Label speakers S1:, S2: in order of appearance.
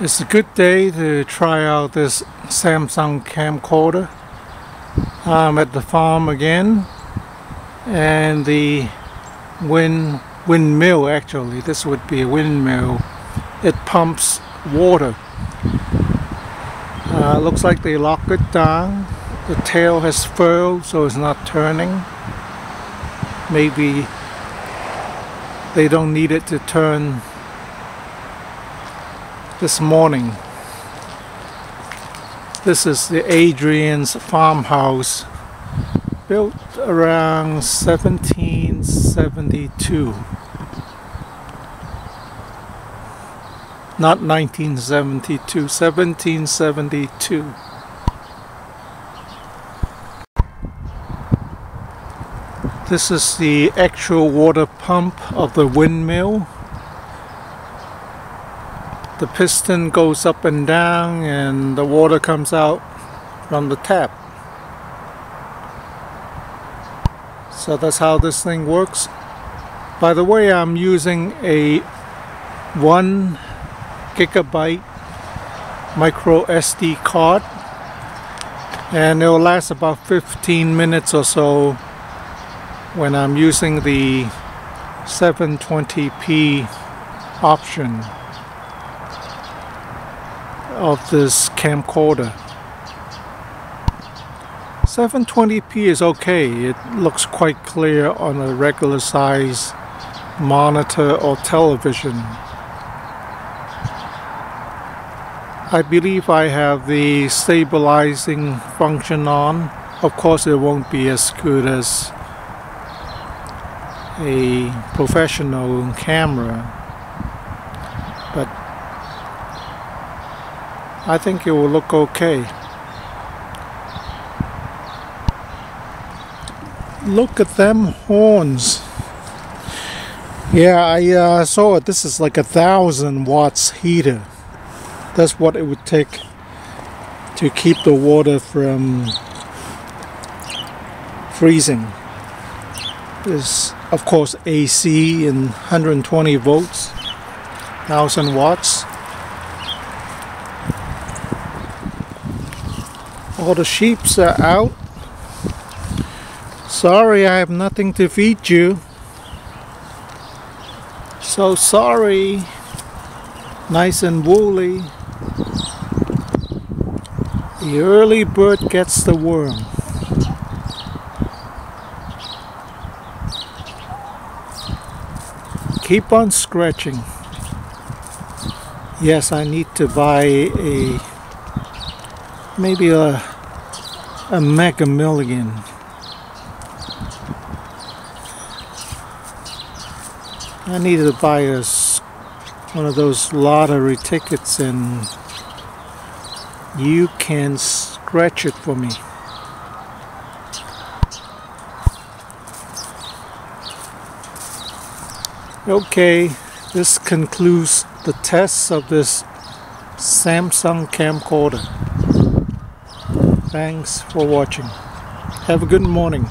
S1: It's a good day to try out this Samsung camcorder. I'm at the farm again, and the windmill, actually, this would be a windmill. It pumps water. Looks like they locked it down. The tail has furled, so it's not turning. Maybe they don't need it to turn this morning. This is the Adrian's farmhouse, built around 1772. Not 1972, 1772. This is the actual water pump of the windmill. The piston goes up and down and the water comes out from the tap. So that's how this thing works. By the way, I'm using a 1 GB microSD card, and it will last about 15 minutes or so when I'm using the 720p option of this camcorder. 720p is okay. It looks quite clear on a regular size monitor or television. I believe I have the stabilizing function on. Of course, it won't be as good as a professional camera, but I think it will look okay. Look at them horns. Yeah, I saw it. This is like 1,000 watts heater. That's what it would take to keep the water from freezing. There's of course AC and 120 volts, 1,000 watts. All the sheeps are out. Sorry, I have nothing to feed you. So sorry. Nice and woolly. The early bird gets the worm. Keep on scratching. Yes, I need to buy maybe a Mega Million. I need to buy one of those lottery tickets, and you can scratch it for me. Okay, this concludes the test of this Samsung camcorder. Thanks for watching. Have a good morning.